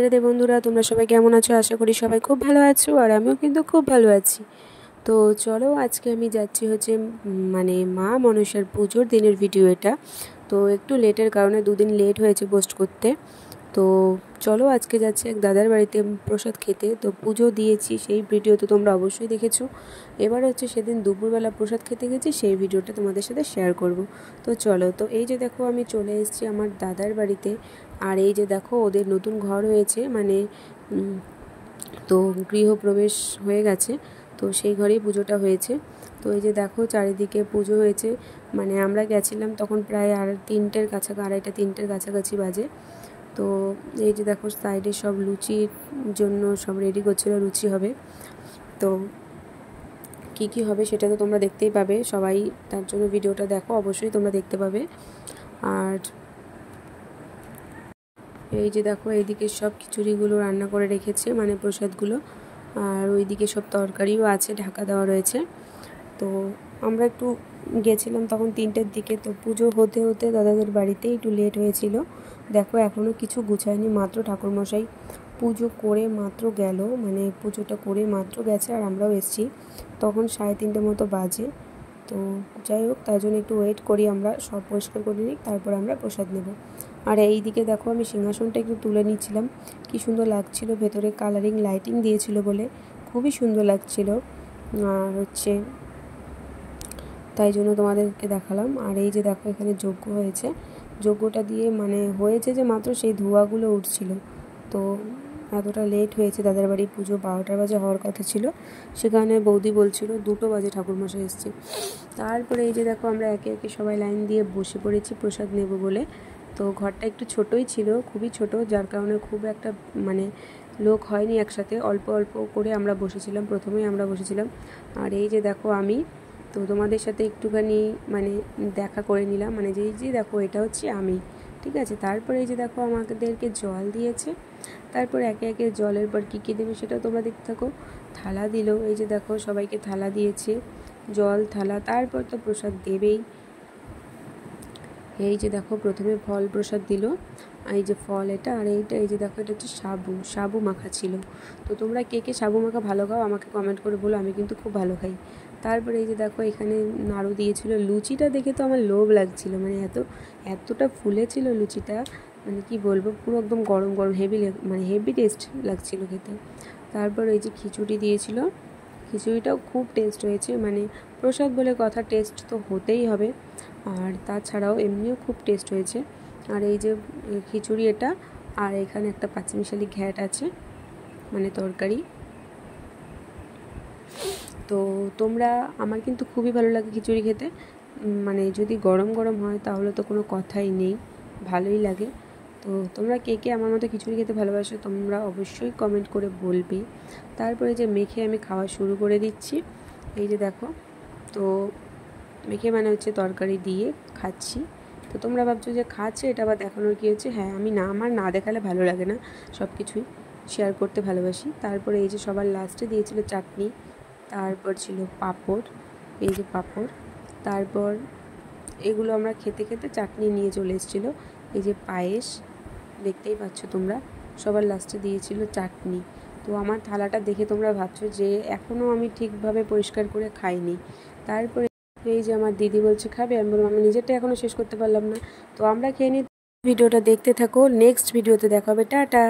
রাধে বন্ধুরা, তোমরা সবাই কেমন আছো? আশা করি সবাই খুব ভালো আছো, আর আমিও কিন্তু খুব ভালো আছি। তো চলো, আজকে আমি যাচ্ছি হচ্ছে মা মনসার পুজোর দিনের ভিডিও এটা। তো একটু লেটের কারণে 2 দিন লেট হয়েছে পোস্ট করতে। তো চলো, আজকে যাচ্ছি এক দাদার বাড়িতে প্রসাদ খেতে। তো পুজো দিয়েছি, সেই ভিডিও তো তোমরা অবশ্যই দেখেছো। এবার হচ্ছে সেদিন দুপুরবেলা প্রসাদ খেতে গেছি, সেই ভিডিওটা তোমাদের সাথে শেয়ার করব। তো চলো, তো এই যে দেখো আমি চলে এসেছি আমার দাদার বাড়িতে। আর এই যে দেখো ওদের নতুন ঘর হয়েছে, তো গৃহপ্রবেশ হয়ে গেছে। তো সেই ঘরেই পুজোটা হয়েছে। তো এই যে দেখো চারিদিকে পুজো হয়েছে। আমরা গেছিলাম তখন প্রায় 2:30 কাছাকাছি বাজে। তো এই যে দেখো সাইডে সব লুচির জন্য সব রেডি করছিল, লুচি হবে। তো কি হবে সেটা তো তোমরা দেখতেই পাবে, সবাই তার জন্য ভিডিওটা দেখো, অবশ্যই তোমরা দেখতে পাবে। আর এই যে দেখো এইদিকে সব খিচুড়িগুলো রান্না করে রেখেছে, প্রসাদগুলো। আর ওইদিকে সব তরকারিও আছে, ঢাকা দেওয়া রয়েছে। তো আমরা একটু গেছিলাম তখন 3টের দিকে। তো পুজো হতে হতে দাদাদের বাড়িতে একটু লেট হয়েছিল। দেখো এখনও কিছু গুছায়নি, মাত্র ঠাকুরমশাই পুজো করে মাত্র গেল, পুজোটা করে মাত্র গেছে, আর আমরাও এসেছি তখন 3:30 মতো বাজে। তো যাই হোক, তার জন্য একটু ওয়েট করি, আমরা সব পরিষ্কার করে নিই, তারপর আমরা প্রসাদ নেব। আর এই দিকে দেখো আমি সিংহাসনটা একটু তুলে নিচ্ছিলাম, কি সুন্দর লাগছিল, ভেতরে কালারিং লাইটিং দিয়েছিল বলে খুবই সুন্দর লাগছিল। আর হচ্ছে তাই জন্য তোমাদেরকে দেখালাম। আর এই যে দেখো এখানে যজ্ঞ হয়েছে, যজ্ঞটা দিয়ে হয়েছে যে মাত্র সেই ধোঁয়াগুলো উঠছিল। তো এতটা লেট হয়েছে, দাদার বাড়ি পুজো 12টা বাজে হওয়ার কথা ছিল, সেখানে বৌদি বলছিল 2টো বাজে ঠাকুরমশাই এসছে। তারপরে এই যে দেখো আমরা একে একে সবাই লাইন দিয়ে বসে পড়েছি প্রসাদ নেব বলে। তো ঘরটা একটু ছোটোই ছিল, খুবই ছোট, যার কারণে খুব একটা লোক হয়নি একসাথে, অল্প অল্প করে আমরা বসেছিলাম, প্রথমেই আমরা বসেছিলাম। আর এই যে দেখো আমি তো তোমাদের সাথে একটুখানি দেখা করে নিলাম, যে দেখো এটা হচ্ছে আমি, ঠিক আছে। তারপরে এই যে দেখো আমাদেরকে জল দিয়েছে, তারপর একে একে জলের পর কী দেবে সেটাও তোমরা দেখতে থাকো। থালা দিল, এই যে দেখো সবাইকে থালা দিয়েছে, জল থালা, তারপর তো প্রসাদ দেবেই। এই যে দেখো প্রথমে ফল প্রসাদ দিল, এই যে ফল এটা, আর এইটা এই যে দেখো এটা হচ্ছে সাবু মাখা ছিল। তো তোমরা কে কে সাবু মাখা ভালো খাও আমাকে কমেন্ট করে বলো, আমি কিন্তু খুব ভালো খাই। তারপরে এই যে দেখো এখানে নাড়ু দিয়েছিল, লুচিটা দেখে তো আমার লোভ লাগছিল, এতটা ফুলেছিল লুচিটা, কি বলবো, পুরো একদম গরম গরম, হেভি টেস্ট লাগছিল খেতে। তারপর এই যে খিচুড়ি দিয়েছিল, খিচুড়িটাও খুব টেস্ট হয়েছে, প্রসাদ বলে কথা, টেস্ট তো হতেই হবে। আর তাছাড়াও এমনিও খুব টেস্ট হয়েছে। আর এই যে খিচুড়ি এটা, আর এখানে একটা পাঁচমিশালি ঘ্যাট আছে, তরকারি। তো আমার কিন্তু খুবই ভালো লাগে খিচুড়ি খেতে, যদি গরম গরম হয় তাহলে তো কোনো কথাই নেই, ভালোই লাগে। তো তোমরা কে কে আমার মতো খিচুড়ি খেতে ভালোবাসো তোমরা অবশ্যই কমেন্ট করে বলবে। তারপরে যে মেখে আমি খাওয়া শুরু করে দিচ্ছি, এই যে দেখো, তো মেখে হচ্ছে তরকারি দিয়ে খাচ্ছি। তো তোমরা ভাবছো যে খাচ্ছে এটা আবার দেখানোর কী হচ্ছে, হ্যাঁ আমার না দেখালে ভালো লাগে না, সব কিছুই শেয়ার করতে ভালোবাসি। তারপরে এই যে সবার লাস্টে দিয়েছিল চাটনি, তারপর ছিল পাঁপড়, এই যে পাঁপড়। তারপর এগুলো আমরা খেতে খেতে চাটনি নিয়ে চলে এসেছিলো, এই যে পায়েস দেখতেই পাচ্ছ তোমরা, সবার লাস্টে দিয়েছিল চাটনি। তো আমার থালাটা দেখে তোমরা ভাবছো যে এখনও আমি ঠিকভাবে পরিষ্কার করে খাইনি। তারপরে এই যে আমার দিদি বলছে খাবে, আমি বললাম আমি নিজেরটা এখনও শেষ করতে পারলাম না। তো আমরা খেয়ে নিই, ভিডিওটা দেখতে থাকো, নেক্সট ভিডিওতে দেখা হবে, টাটা।